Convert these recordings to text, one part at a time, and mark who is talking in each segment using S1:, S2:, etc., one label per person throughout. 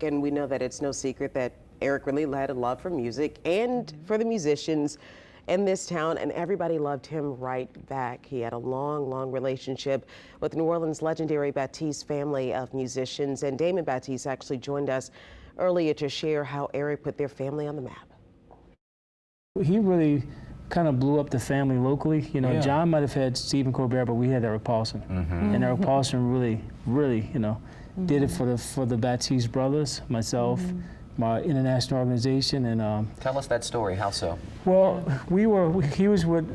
S1: And we know that it's no secret that Eric really had a love for music and for the musicians in this town, and everybody loved him right back. He had a long, long relationship with New Orleans' legendary Baptiste family of musicians, and Damon Baptiste actually joined us earlier to share how Eric put their family on the map.
S2: He really kind of blew up the family locally. You know,
S3: Yeah.
S2: John might have had Stephen Colbert, but we had Eric Paulsen. And Eric Paulsen really, you know, did it for the Baptiste brothers, myself, my international organization, and
S3: Tell us that story. How so?
S2: well, he was with,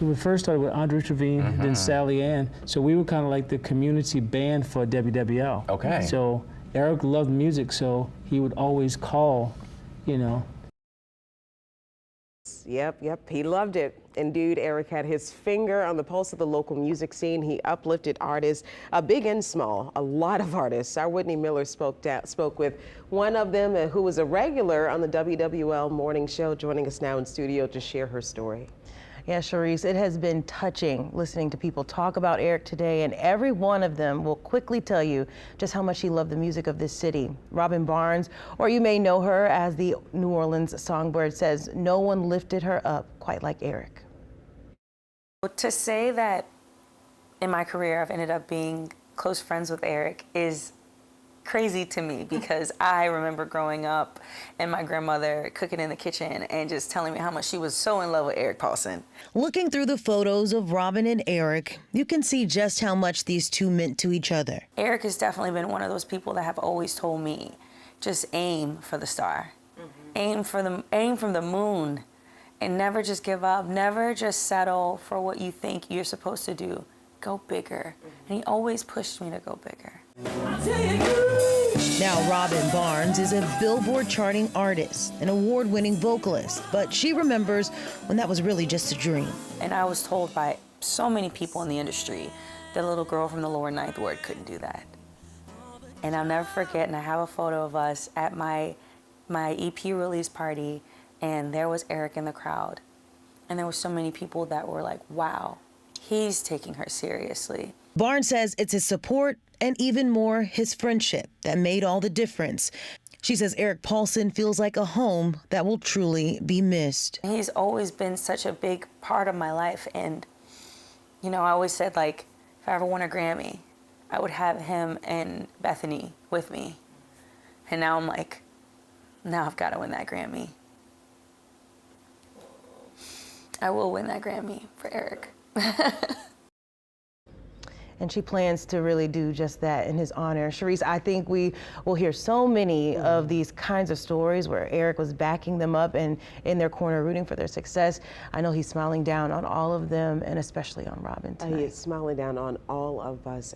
S2: we first started with Andre Trevine, then Sally Ann, so we were kind of like the community band for WWL.
S3: Okay.
S2: So Eric loved music, so he would always call, you know.
S1: Yep, he loved it. And dude, Eric had his finger on the pulse of the local music scene. He uplifted artists, big and small, a lot of artists. Our Whitney Miller spoke with one of them who was a regular on the WWL morning show, joining us now in studio to share her story.
S4: Yeah, Charisse, it has been touching listening to people talk about Eric today, and every one of them will quickly tell you just how much he loved the music of this city. Robin Barnes, or you may know her as the New Orleans Songbird, says no one lifted her up quite like Eric.
S5: To say that in my career I've ended up being close friends with Eric is crazy to me, because I remember growing up and my grandmother cooking in the kitchen and just telling me how much she was so in love with Eric Paulsen.
S6: Looking through the photos of Robin and Eric, you can see just how much these two meant to each other.
S5: Eric has definitely been one of those people that have always told me, just aim for the star, aim from the moon, and never just give up, never just settle for what you think you're supposed to do. Go bigger. And he always pushed me to go bigger.
S6: Now Robin Barnes is a Billboard charting artist, an award-winning vocalist, but she remembers when that was really just a dream.
S5: And I was told by so many people in the industry that a little girl from the lower ninth ward couldn't do that. And I'll never forget, and I have a photo of us at my EP release party, and there was Eric in the crowd. And there were so many people that were like, wow, he's taking her seriously.
S6: Barnes says it's his support and even more his friendship that made all the difference. She says Eric Paulsen feels like a home that will truly be missed.
S5: He's always been such a big part of my life, and you know, I always said, like, if I ever won a Grammy, I would have him and Bethany with me. And now I'm like, now I've got to win that Grammy. I will win that Grammy for Eric.
S4: And she plans to really do just that in his honor. Charisse, I think we will hear so many of these kinds of stories where Eric was backing them up and in their corner rooting for their success. I know he's smiling down on all of them, and especially on Robin tonight.
S1: He is smiling down on all of us.